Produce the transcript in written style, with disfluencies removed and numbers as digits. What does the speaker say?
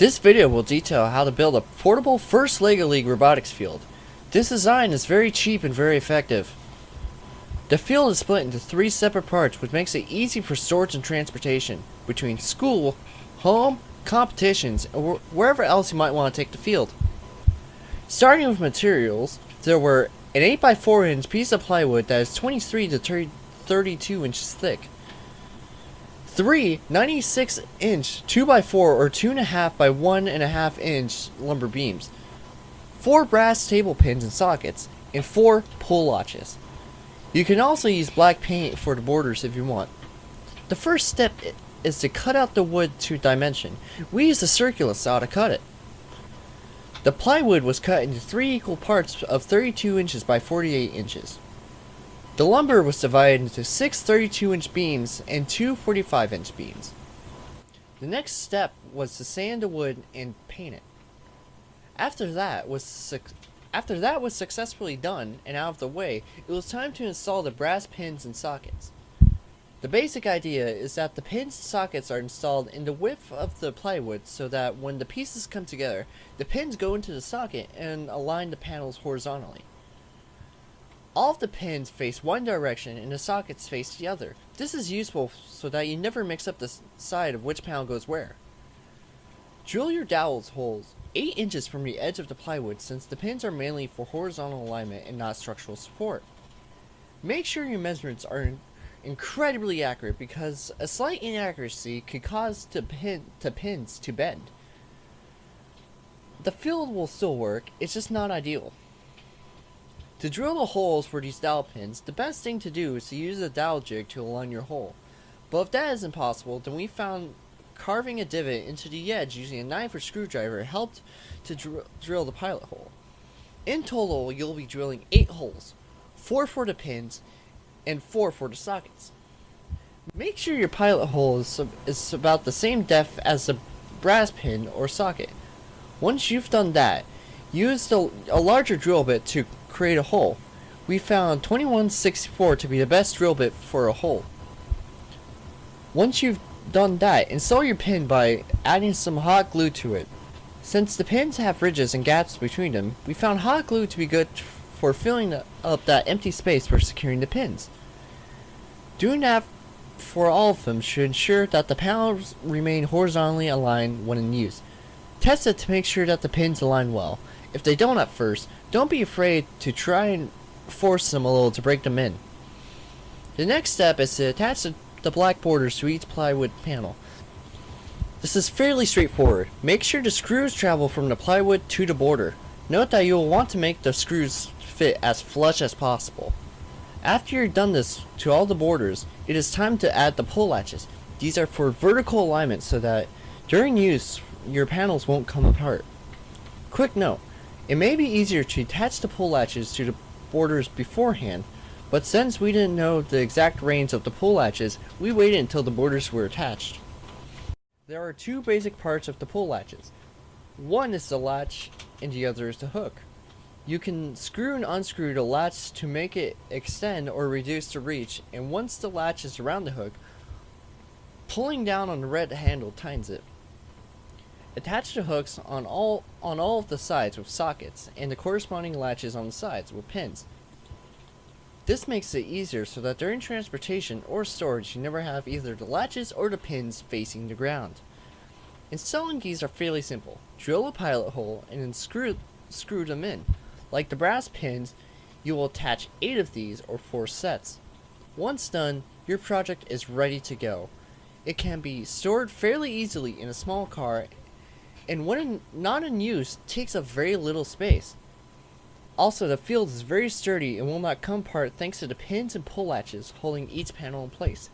This video will detail how to build a portable first LEGO League robotics field. This design is very cheap and very effective. The field is split into 3 separate parts, which makes it easy for storage and transportation between school, home, competitions, and wherever else you might want to take the field. Starting with materials, there were an 8x4 inch piece of plywood that is 23 to 32 inches thick, 3 96 inch 2x4 or 2.5 by 1.5 inch lumber beams, 4 brass table pins and sockets, and 4 pull latches. You can also use black paint for the borders if you want. The first step is to cut out the wood to dimension. We used a circular saw to cut it. The plywood was cut into 3 equal parts of 32 inches by 48 inches. The lumber was divided into 6 32-inch beams and 2 45-inch beams. The next step was to sand the wood and paint it. After that was successfully done and out of the way, it was time to install the brass pins and sockets. The basic idea is that the pins and sockets are installed in the width of the plywood so that when the pieces come together, the pins go into the socket and align the panels horizontally. All of the pins face one direction and the sockets face the other. This is useful so that you never mix up the side of which panel goes where. Drill your dowel holes 8 inches from the edge of the plywood, since the pins are mainly for horizontal alignment and not structural support. Make sure your measurements are incredibly accurate, because a slight inaccuracy could cause the pins to bend. The field will still work, it's just not ideal. To drill the holes for these dowel pins, the best thing to do is to use a dowel jig to align your hole. But if that isn't possible, then we found carving a divot into the edge using a knife or screwdriver helped to drill the pilot hole. In total, you'll be drilling 8 holes, 4 for the pins and 4 for the sockets. Make sure your pilot hole is about the same depth as the brass pin or socket. Once you've done that, use a larger drill bit to create a hole. We found 21/64 to be the best drill bit for a hole. Once you've done that, install your pin by adding some hot glue to it. Since the pins have ridges and gaps between them, we found hot glue to be good for filling up that empty space for securing the pins. Doing that for all of them should ensure that the panels remain horizontally aligned when in use. Test it to make sure that the pins align well. If they don't at first, don't be afraid to try and force them a little to break them in. The next step is to attach the black borders to each plywood panel. This is fairly straightforward. Make sure the screws travel from the plywood to the border. Note that you will want to make the screws fit as flush as possible. After you're done this to all the borders, it is time to add the pull latches. These are for vertical alignment so that during use your panels won't come apart. Quick note, it may be easier to attach the pull latches to the borders beforehand, but since we didn't know the exact range of the pull latches, we waited until the borders were attached. There are 2 basic parts of the pull latches. One is the latch and the other is the hook. You can screw and unscrew the latch to make it extend or reduce the reach, and once the latch is around the hook, pulling down on the red handle tightens it. Attach the hooks on all of the sides with sockets, and the corresponding latches on the sides with pins. This makes it easier so that during transportation or storage you never have either the latches or the pins facing the ground. Installing these are fairly simple. Drill a pilot hole and then screw them in. Like the brass pins, you will attach 8 of these or 4 sets. Once done, your project is ready to go. It can be stored fairly easily in a small car, and when not in use, takes up very little space. Also, the field is very sturdy and will not come apart thanks to the pins and pull latches holding each panel in place.